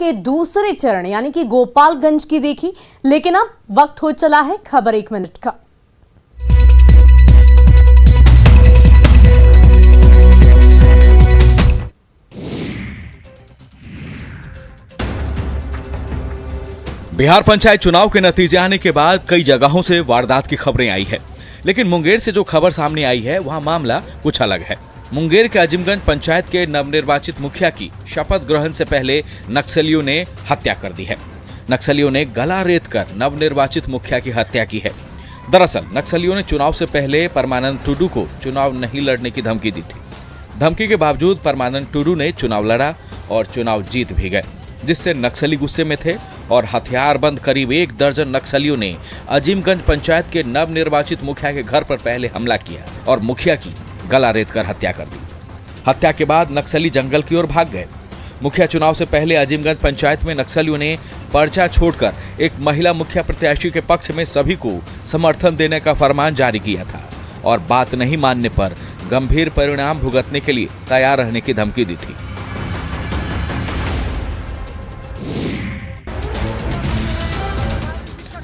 के दूसरे चरण यानी कि गोपालगंज की देखी, लेकिन अब वक्त हो चला है खबर 1 मिनट का। बिहार पंचायत चुनाव के नतीजे आने के बाद कई जगहों से वारदात की खबरें आई है, लेकिन मुंगेर से जो खबर सामने आई है वहां मामला कुछ अलग है। मुंगेर के अजीमगंज पंचायत के नवनिर्वाचित मुखिया की शपथ ग्रहण से पहले नक्सलियों ने हत्या कर दी है। नक्सलियों ने गला रेत कर नवनिर्वाचित मुखिया की हत्या की है। दरअसल नक्सलियों ने चुनाव से पहले परमानंद टुडू को चुनाव नहीं लड़ने की धमकी दी थी। धमकी के बावजूद परमानंद टुडू ने चुनाव लड़ा और चुनाव जीत भी गए, जिससे नक्सली गुस्से में थे और हथियारबंद करीब 1 दर्जन नक्सलियों ने अजीमगंज पंचायत के नवनिर्वाचित मुखिया के घर पर पहले हमला किया और मुखिया की गला रेत कर हत्या कर दी। हत्या के बाद नक्सली जंगल की ओर भाग गए। मुखिया चुनाव से पहले अजीमगंज पंचायत में नक्सलियों ने पर्चा छोड़कर एक महिला मुखिया प्रत्याशी के पक्ष में सभी को समर्थन देने का फरमान जारी किया था और बात नहीं मानने पर गंभीर परिणाम भुगतने के लिए तैयार रहने की धमकी दी थी।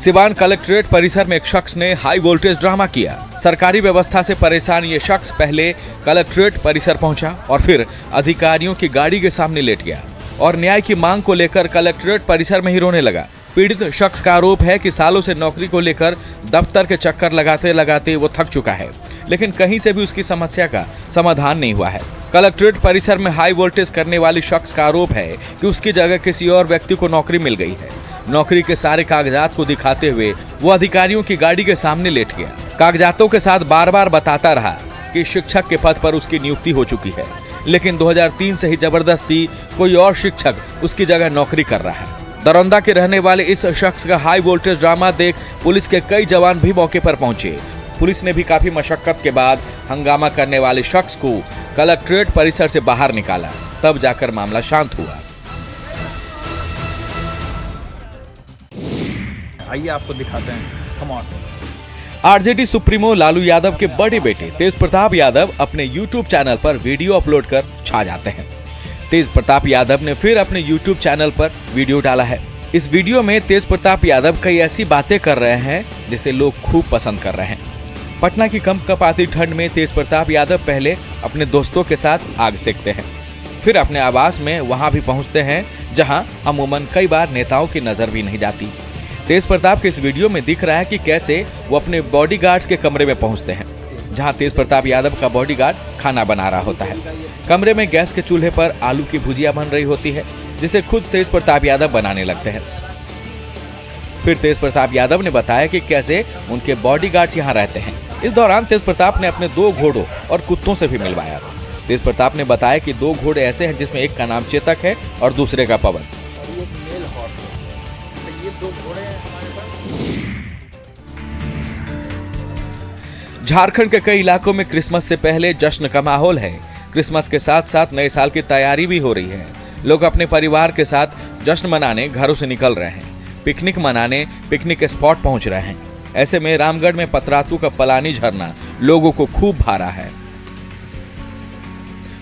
सिवान कलेक्ट्रेट परिसर में एक शख्स ने हाई वोल्टेज ड्रामा किया। सरकारी व्यवस्था से परेशान ये शख्स पहले कलेक्ट्रेट परिसर पहुंचा और फिर अधिकारियों की गाड़ी के सामने लेट गया और न्याय की मांग को लेकर कलेक्ट्रेट परिसर में ही रोने लगा। पीड़ित शख्स का आरोप है कि सालों से नौकरी को लेकर दफ्तर के चक्कर लगाते लगाते वो थक चुका है, लेकिन कहीं से भी उसकी समस्या का समाधान नहीं हुआ है। कलेक्ट्रेट परिसर में हाई वोल्टेज करने वाले शख्स का आरोप है कि उसकी जगह किसी और व्यक्ति को नौकरी मिल गई है। नौकरी के सारे कागजात को दिखाते हुए वो अधिकारियों की गाड़ी के सामने लेट गया। कागजातों के साथ बार बार बताता रहा कि शिक्षक के पद पर उसकी नियुक्ति हो चुकी है, लेकिन 2003 से ही जबरदस्ती कोई और शिक्षक उसकी जगह नौकरी कर रहा है। दरौंदा के रहने वाले इस शख्स का हाई वोल्टेज ड्रामा देख पुलिस के कई जवान भी मौके पर पहुंचे। पुलिस ने भी काफी मशक्कत के बाद हंगामा करने वाले शख्स को कलेक्ट्रेट परिसर से बाहर निकाला, तब जाकर मामला शांत हुआ। आइए आपको दिखाते हैं। Come on. RJD supremo Lalu Yadav के बड़े बेटे तेज प्रताप यादव अपने यूट्यूब चैनल पर वीडियो अपलोड कर छा जाते हैं। तेज प्रताप यादव ने फिर अपने यूट्यूब चैनल पर वीडियो डाला है। इस वीडियो में तेज प्रताप यादव कई ऐसी बातें कर रहे हैं जिसे लोग खूब पसंद कर रहे हैं। पटना की कंपकपाती ठंड में तेज प्रताप यादव पहले अपने दोस्तों के साथ आग सेकते हैं, फिर अपने आवास में वहां भी पहुंचते हैं जहां अमूमन कई बार नेताओं की नजर भी नहीं जाती। तेज प्रताप के इस वीडियो में दिख रहा है कि कैसे वो अपने बॉडीगार्ड्स के कमरे में पहुंचते हैं, जहां तेज प्रताप यादव का बॉडीगार्ड खाना बना रहा होता है। कमरे में गैस के चूल्हे पर आलू की भुजिया बन रही होती है, जिसे खुद तेज प्रताप यादव बनाने लगते हैं। फिर तेज प्रताप यादव ने बताया कि कैसे उनके बॉडीगार्ड्स यहाँ रहते हैं। इस दौरान तेज प्रताप ने अपने 2 घोड़ों और कुत्तों से भी मिलवाया। तेज प्रताप ने बताया कि 2 घोड़े ऐसे हैं जिसमें एक का नाम चेतक है और दूसरे का पवन। झारखंड के कई इलाकों में क्रिसमस से पहले जश्न का माहौल है। क्रिसमस के साथ साथ नए साल की तैयारी भी हो रही है। लोग अपने परिवार के साथ जश्न मनाने घरों से निकल रहे हैं, पिकनिक मनाने पिकनिक स्पॉट पहुंच रहे हैं। ऐसे में रामगढ़ में पतरातू का पलानी झरना लोगों को खूब भा रहा है।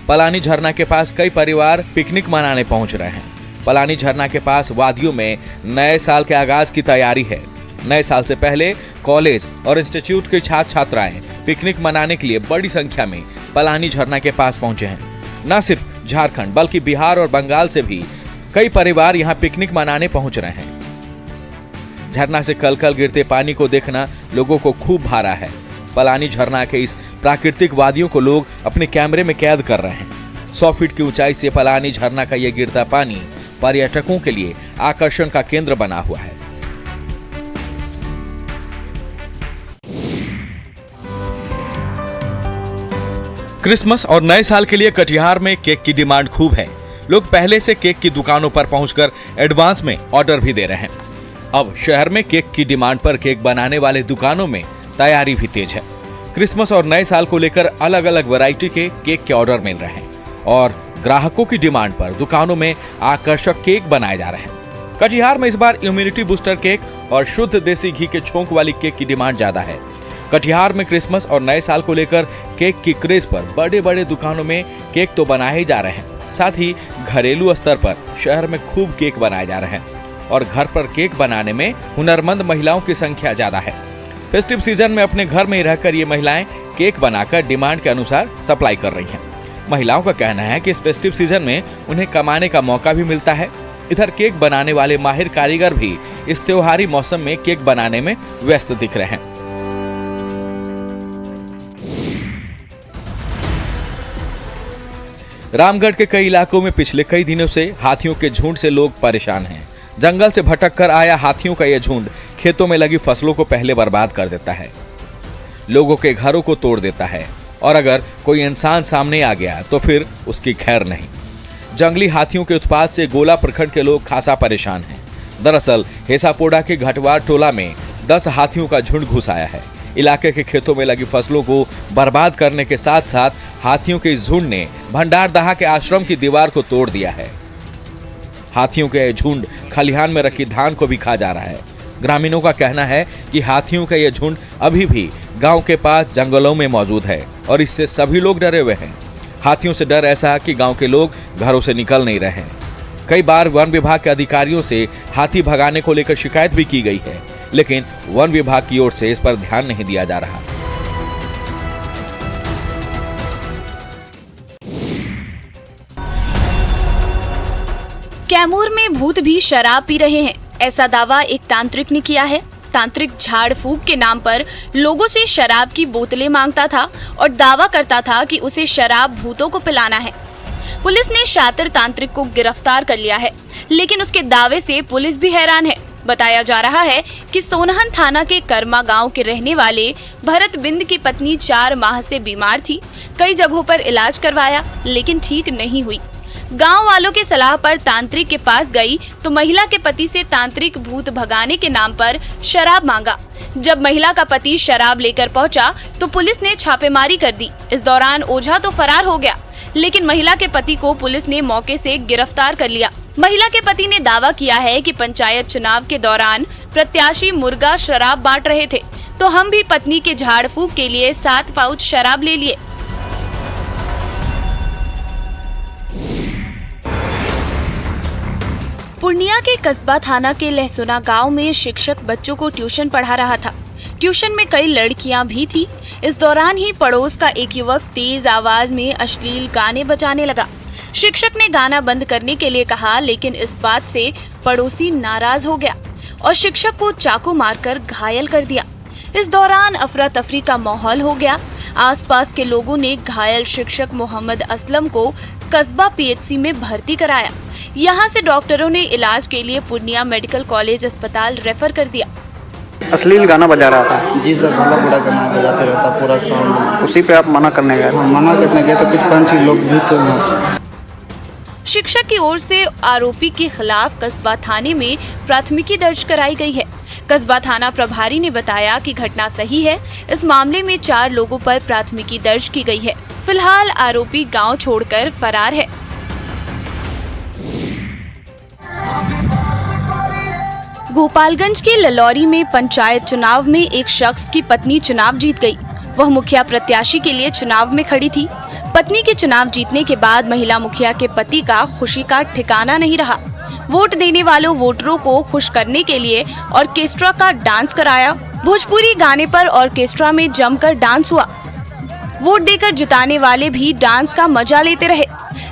पलानी झरना के पास कई परिवार पिकनिक मनाने पहुंच रहे हैं। पलानी झरना के पास वादियों में नए साल के आगाज की तैयारी है। नए साल से पहले कॉलेज और इंस्टीट्यूट के छात्र छात्राएं पिकनिक मनाने के लिए बड़ी संख्या में पलानी झरना के पास पहुंचे हैं। न सिर्फ झारखंड बल्कि बिहार और बंगाल से भी कई परिवार यहां पिकनिक मनाने पहुंच रहे हैं। झरना से कल-कल गिरते पानी को देखना लोगों को खूब भा रहा है। पलानी झरना के इस प्राकृतिक वादियों को लोग अपने कैमरे में कैद कर रहे हैं। 100 फीट की ऊंचाई से पलानी झरना का यह गिरता पानी पर्यटकों के लिए आकर्षण का केंद्र बना हुआ है। क्रिसमस और नए साल के लिए कटिहार में केक की डिमांड खूब है। लोग पहले से केक की दुकानों पर पहुंचकर एडवांस में ऑर्डर भी दे रहे हैं। अब शहर में केक की डिमांड पर केक बनाने वाले दुकानों में तैयारी भी तेज है। क्रिसमस और नए साल को लेकर अलग अलग वैरायटी के केक के ऑर्डर मिल रहे हैं और ग्राहकों की डिमांड पर दुकानों में आकर्षक केक बनाए जा रहे हैं। कटिहार में इस बार इम्यूनिटी बूस्टर केक और शुद्ध देसी घी के छोंक वाली केक की डिमांड ज्यादा है। कटिहार में क्रिसमस और नए साल को लेकर केक की क्रेज पर बड़े बड़े दुकानों में केक तो बनाए ही जा रहे हैं, साथ ही घरेलू स्तर पर शहर में खूब केक बनाए जा रहे हैं और घर पर केक बनाने में हुनरमंद महिलाओं की संख्या ज्यादा है। फेस्टिव सीजन में अपने घर में रहकर ये महिलाएं केक बनाकर डिमांड के अनुसार सप्लाई कर रही हैं। महिलाओं का कहना है कि इस फेस्टिव सीजन में उन्हें कमाने का मौका भी मिलता है। इधर केक बनाने वाले माहिर कारीगर भी इस त्योहारी मौसम में केक बनाने में व्यस्त दिख रहे हैं। रामगढ़ के कई इलाकों में पिछले कई दिनों से हाथियों के झुंड से लोग परेशान हैं। जंगल से भटक कर आया हाथियों का यह झुंड खेतों में लगी फसलों को पहले बर्बाद कर देता है, लोगों के घरों को तोड़ देता है और अगर कोई इंसान सामने आ गया तो फिर उसकी खैर नहीं। जंगली हाथियों के उत्पात से गोला प्रखंड के लोग खासा परेशान हैं। दरअसल हेसापोड़ा के घटवार टोला में 10 हाथियों का झुंड घुस आया है। इलाके के खेतों में लगी फसलों को बर्बाद करने के साथ साथ हाथियों के इस झुंड ने भंडारदहा के आश्रम की दीवार को तोड़ दिया है। हाथियों के यह झुंड खलिहान में रखी धान को भी खा जा रहा है। ग्रामीणों का कहना है कि हाथियों का यह झुंड अभी भी गांव के पास जंगलों में मौजूद है और इससे सभी लोग डरे हुए हैं। हाथियों से डर ऐसा कि गांव के लोग घरों से निकल नहीं रहे हैं। कई बार वन विभाग के अधिकारियों से हाथी भगाने को लेकर शिकायत भी की गई है, लेकिन वन विभाग की ओर से इस पर ध्यान नहीं दिया जा रहा। कैमूर में भूत भी शराब पी रहे हैं, ऐसा दावा एक तांत्रिक ने किया है। तांत्रिक झाड़ फूक के नाम पर लोगों से शराब की बोतलें मांगता था और दावा करता था कि उसे शराब भूतों को पिलाना है। पुलिस ने शातिर तांत्रिक को गिरफ्तार कर लिया है, लेकिन उसके दावे से पुलिस भी हैरान है। बताया जा रहा है कि सोनहन थाना के कर्मा गांव के रहने वाले भरत बिंद की पत्नी 4 माह से बीमार थी। कई जगहों पर इलाज करवाया लेकिन ठीक नहीं हुई। गांव वालों की सलाह पर तांत्रिक के पास गई तो महिला के पति से तांत्रिक भूत भगाने के नाम पर शराब मांगा। जब महिला का पति शराब लेकर पहुंचा तो पुलिस ने छापेमारी कर दी। इस दौरान ओझा तो फरार हो गया, लेकिन महिला के पति को पुलिस ने मौके से गिरफ्तार कर लिया। महिला के पति ने दावा किया है कि पंचायत चुनाव के दौरान प्रत्याशी मुर्गा शराब बांट रहे थे, तो हम भी पत्नी के झाड़ फूक के लिए 7 पाउच शराब ले लिए। पूर्णिया के कस्बा थाना के लहसुना गांव में शिक्षक बच्चों को ट्यूशन पढ़ा रहा था। ट्यूशन में कई लड़कियां भी थी। इस दौरान ही पड़ोस का एक युवक तेज आवाज में अश्लील गाने बजाने लगा। शिक्षक ने गाना बंद करने के लिए कहा, लेकिन इस बात से पड़ोसी नाराज हो गया और शिक्षक को चाकू मारकर घायल कर दिया। इस दौरान अफरा तफरी का माहौल हो गया। आसपास के लोगों ने घायल शिक्षक मोहम्मद असलम को कस्बा पीएचसी में भर्ती कराया। यहाँ से डॉक्टरों ने इलाज के लिए पूर्णिया मेडिकल कॉलेज अस्पताल रेफर कर दिया। अश्लील गाना बजा रहा था। जी सर, भला बुरा गाना बजाते रहता पूरा साउंड। उसी पे आप मना करने गए? मना करने गए तो कुछ पंछी लोग भी थे। शिक्षक की ओर से आरोपी के खिलाफ कस्बा थाने में प्राथमिकी दर्ज कराई गई है। कस्बा थाना प्रभारी ने बताया कि घटना सही है। इस मामले में 4 लोगों पर प्राथमिकी दर्ज की गई है। फिलहाल आरोपी गांव छोड़कर फरार है। गोपालगंज के ललौरी में पंचायत चुनाव में एक शख्स की पत्नी चुनाव जीत गई। वह मुखिया प्रत्याशी के लिए चुनाव में खड़ी थी। पत्नी के चुनाव जीतने के बाद महिला मुखिया के पति का खुशी का ठिकाना नहीं रहा। वोट देने वालों वोटरों को खुश करने के लिए ऑर्केस्ट्रा का डांस कराया। भोजपुरी गाने पर ऑर्केस्ट्रा में जमकर डांस हुआ। वोट देकर जिताने वाले भी डांस का मजा लेते रहे,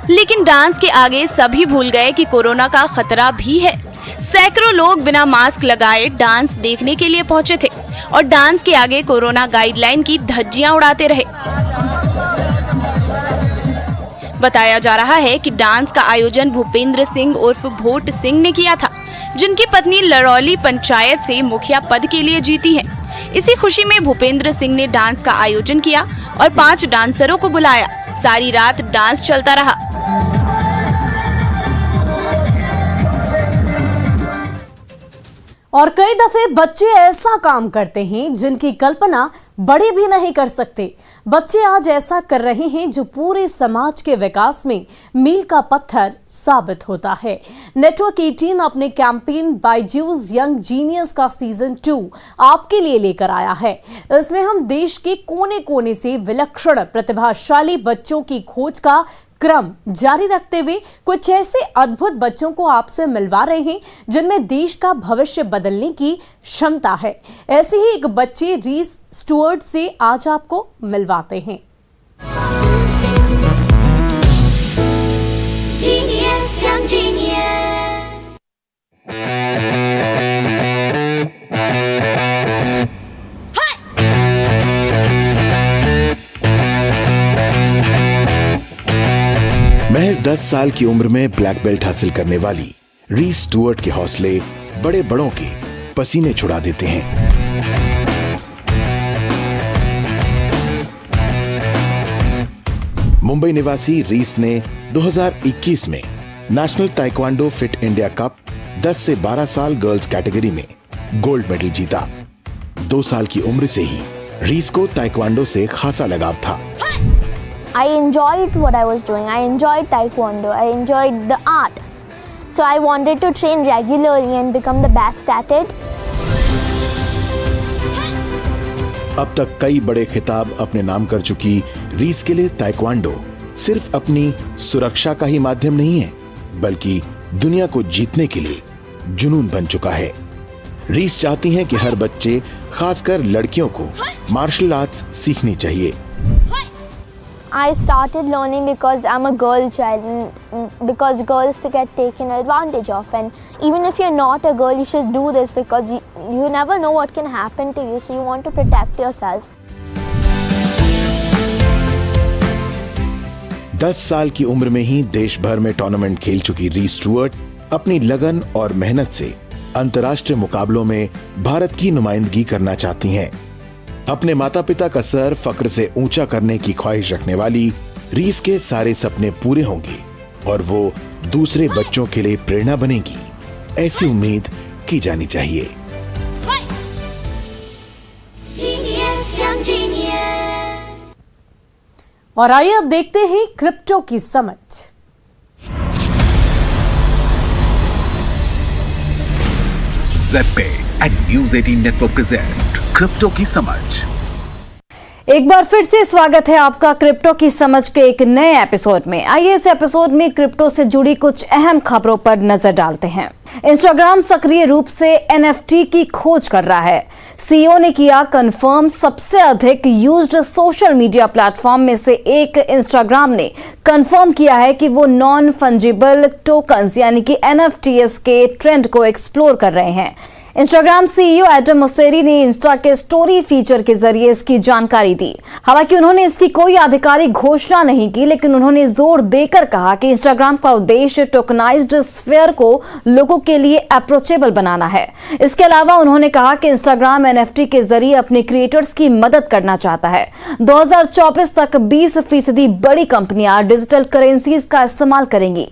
लेकिन डांस के आगे सभी भूल गए कि कोरोना का खतरा भी है। सैकड़ों लोग बिना मास्क लगाए डांस देखने के लिए पहुंचे थे और डांस के आगे कोरोना गाइडलाइन की धज्जियां उड़ाते रहे। बताया जा रहा है कि डांस का आयोजन भूपेंद्र सिंह उर्फ भोट सिंह ने किया था, जिनकी पत्नी लरौली पंचायत से मुखिया पद के लिए जीती है। इसी खुशी में भूपेंद्र सिंह ने डांस का आयोजन किया और 5 डांसरों को बुलाया। सारी रात डांस चलता रहा। और कई दफे बच्चे ऐसा काम करते हैं जिनकी कल्पना बड़े भी नहीं कर सकते। बच्चे आज ऐसा कर रहे हैं जो पूरे समाज के विकास में मील का पत्थर साबित होता है। नेटवर्क 18 अपने कैंपेन बायजूस यंग जीनियस का सीजन 2 आपके लिए लेकर आया है। इसमें हम देश के कोने कोने से विलक्षण प्रतिभाशाली बच्चों की खोज का क्रम जारी रखते हुए कुछ ऐसे अद्भुत बच्चों को आपसे मिलवा रहे हैं जिनमें देश का भविष्य बदलने की क्षमता है। ऐसे ही एक बच्चे रीस स्टुअर्ट से आज आपको मिलवाते हैं। Genius, young genius. महज 10 साल की उम्र में ब्लैक बेल्ट हासिल करने वाली रीस स्टुअर्ट के हौसले बड़े बड़ों के पसीने छुड़ा देते हैं। मुंबई निवासी रीस ने 2021 में national taekwondo fit India cup 10 से 12 साल गर्ल्स कैटेगरी में गोल्ड मेडल जीता। 2 साल की उम्र से ही रीस को ताइक्वांडो से खासा लगाव था। I enjoyed what I was doing. I enjoyed taekwondo. I enjoyed the art. So I wanted to train regularly and become the best at it. अब तक कई बड़े खिताब अपने नाम कर चुकी रीस के लिए ताइक्वांडो सिर्फ अपनी सुरक्षा का ही माध्यम नहीं है, बल्कि दुनिया को जीतने के लिए जुनून बन चुका है। रीस चाहती हैं कि हर बच्चे, खासकर लड़कियों को मार्शल आर्ट्स सीखनी चाहिए। I started learning because I'm a girl child, and because girls to get taken advantage of. And even if you're not a girl, you should do this because you never know what can happen to you. So you want to protect yourself. 10 साल की उम्र में ही देश भर में tournament खेल चुकी रीस Stuart अपनी लगन और मेहनत से अंतर्राष्ट्रीय मुकाबलों में भारत की नुमाइंदगी करना चाहती हैं। अपने माता पिता का सर फक्र से ऊंचा करने की ख्वाहिश रखने वाली रीस के सारे सपने पूरे होंगे और वो दूसरे बच्चों के लिए प्रेरणा बनेगी, ऐसी उम्मीद की जानी चाहिए। Genius, young genius. और आइए अब देखते हैं क्रिप्टो की समझ। ZPay and News 18 Network present crypto की समझ। एक बार फिर से स्वागत है आपका क्रिप्टो की समझ के एक नए एपिसोड में। आइए इस एपिसोड में क्रिप्टो से जुड़ी कुछ अहम खबरों पर नजर डालते हैं। इंस्टाग्राम सक्रिय रूप से NFT की खोज कर रहा है। CEO ने किया कंफर्म, सबसे अधिक यूज्ड सोशल मीडिया प्लेटफॉर्म में से एक इंस्टाग्राम ने कंफर्म किया है कि वो नॉन फंजिबल टोकन्स यानी कि NFTs के ट्रेंड को एक्सप्लोर कर रहे हैं। इंस्टाग्राम CEO एडम मोसेरी ने इंस्टा के स्टोरी फीचर के जरिए इसकी जानकारी दी। हालांकि उन्होंने इसकी कोई आधिकारिक घोषणा नहीं की, लेकिन उन्होंने जोर देकर कहा कि इंस्टाग्राम का उद्देश्य टोकनाइज्ड स्फीयर को लोगों के लिए अप्रोचेबल बनाना है। इसके अलावा उन्होंने कहा कि इंस्टाग्राम NFT के जरिए अपने क्रिएटर्स की मदद करना चाहता है। 2024 तक 20% बड़ी कंपनियां डिजिटल करेंसीज का इस्तेमाल करेंगी।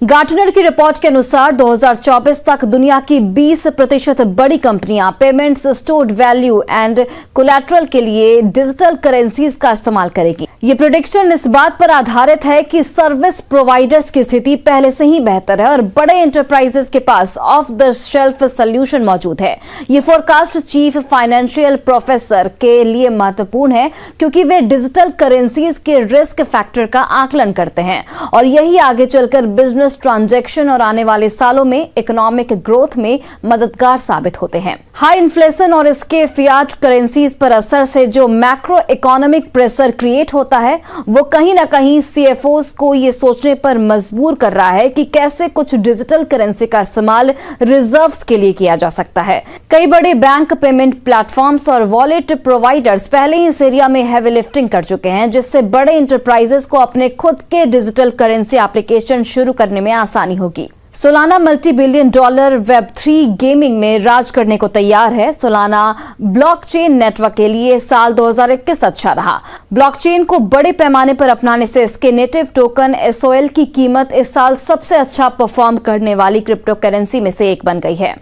गार्टनर की रिपोर्ट के अनुसार 2024 तक दुनिया की 20% बड़ी कंपनियां payments, stored value and collateral के लिए डिजिटल करेंसीज का इस्तेमाल करेगी। ये प्रेडिक्शन इस बात पर आधारित है कि सर्विस प्रोवाइडर्स की स्थिति पहले से ही बेहतर है और बड़े एंटरप्राइजेस के पास ऑफ द शेल्फ सोल्यूशन मौजूद है। ये फोरकास्ट चीफ फाइनेंशियल प्रोफेसर के लिए महत्वपूर्ण है क्योंकि वे डिजिटल करेंसीज के रिस्क फैक्टर का आकलन करते हैं और यही आगे चलकर बिजनेस ट्रांजैक्शन और आने वाले सालों में इकोनॉमिक ग्रोथ में मददगार साबित होते हैं। हाई इन्फ्लेशन और इसके फियाट करेंसीज पर असर से जो मैक्रो इकोनॉमिक प्रेशर क्रिएट होता है, वो कहीं ना कहीं CFOs को ये सोचने पर मजबूर कर रहा है कि कैसे कुछ डिजिटल करेंसी का इस्तेमाल रिजर्व्स के लिए किया जा सकता है। कई बड़े बैंक, पेमेंट प्लेटफॉर्म्स और वॉलेट प्रोवाइडर्स पहले ही इस एरिया में हैवी लिफ्टिंग कर चुके हैं, जिससे बड़े इंटरप्राइजेस को अपने खुद के डिजिटल करेंसी एप्लीकेशन शुरू करने में आसानी होगी। सोलाना $multi-billion Web3 गेमिंग में राज करने को तैयार है। सोलाना ब्लॉकचेन नेटवर्क के लिए साल 2021 अच्छा रहा। ब्लॉकचेन को बड़े पैमाने पर अपनाने से इसके नेटिव टोकन SOL की कीमत इस साल सबसे अच्छा परफॉर्म करने वाली क्रिप्टो करेंसी में से एक बन गई है।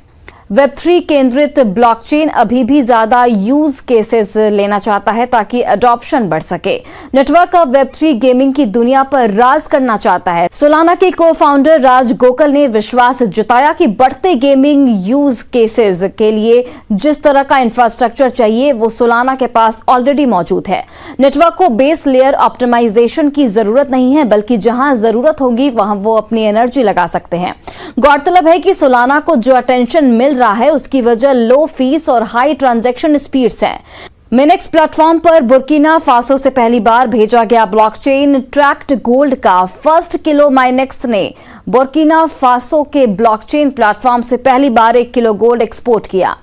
Web3 केंद्रित ब्लॉकचेन अभी भी ज्यादा यूज केसेस लेना चाहता है ताकि अडॉप्शन बढ़ सके। नेटवर्क अब Web3 गेमिंग की दुनिया पर राज करना चाहता है। सोलाना के को फाउंडर राज गोकल ने विश्वास जताया कि बढ़ते गेमिंग यूज केसेस के लिए जिस तरह का इंफ्रास्ट्रक्चर चाहिए वो सोलाना के पास ऑलरेडी मौजूद है। नेटवर्क को बेस लेयर ऑप्टिमाइजेशन की जरूरत नहीं है, बल्कि जहां जरूरत होगी वहां वो अपनी एनर्जी लगा सकते हैं। गौरतलब है कि सोलाना को जो अटेंशन मिल रहा है उसकी वजह लो फीस और हाई ट्रांजैक्शन स्पीड्स है। मिनेक्स प्लेटफॉर्म पर बुर्किना फासो से पहली बार भेजा गया ब्लॉकचेन ट्रैक्ड गोल्ड का फर्स्ट किलो माइनेक्स ने बुर्किना फासो के ब्लॉकचेन प्लेटफॉर्म से पहली बार 1 किलो गोल्ड एक्सपोर्ट किया।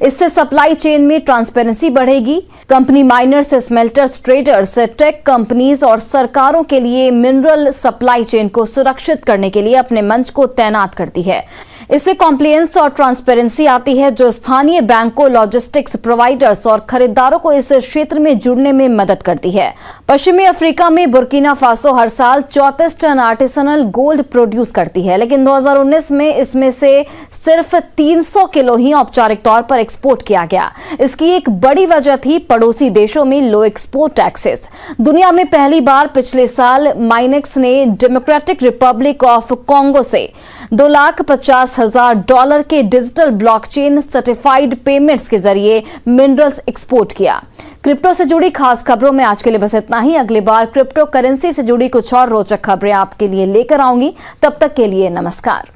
इससे सप्लाई चेन में ट्रांसपेरेंसी बढ़ेगी। Company miners, smelters, traders, tech companies और सरकारों के लिए मिनरल सप्लाई चेन को सुरक्षित करने के लिए अपने मंच को तैनात करती है। इससे कॉम्प्लायंस और ट्रांसपेरेंसी आती है जो स्थानीय बैंकों, लॉजिस्टिक्स प्रोवाइडर्स और खरीदारों को इस क्षेत्र में जुड़ने में मदद करती है। पश्चिमी अफ्रीका में बुर्किना फासो हर साल 34 टन आर्टिसनल गोल्ड प्रोड्यूस करती है, लेकिन 2019 में इसमें से सिर्फ 300 किलो ही औपचारिक तौर पर एक्सपोर्ट किया गया। इसकी एक बड़ी वजह थी पड़ोसी देशों में लो एक्सपोर्ट टैक्सेस। दुनिया में पहली बार पिछले साल माइनेक्स ने डेमोक्रेटिक रिपब्लिक ऑफ कॉन्गो से $250,000 के डिजिटल ब्लॉकचेन सर्टिफाइड पेमेंट्स के जरिए मिनरल्स एक्सपोर्ट किया। क्रिप्टो से जुड़ी खास खबरों में आज के लिए बस इतना ही। अगली बार क्रिप्टो करेंसी से जुड़ी कुछ और रोचक खबरें आपके लिए लेकर आऊंगी। तब तक के लिए नमस्कार।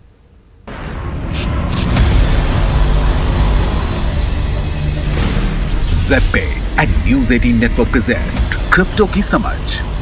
ZPay and News 18 Network present crypto की समझ।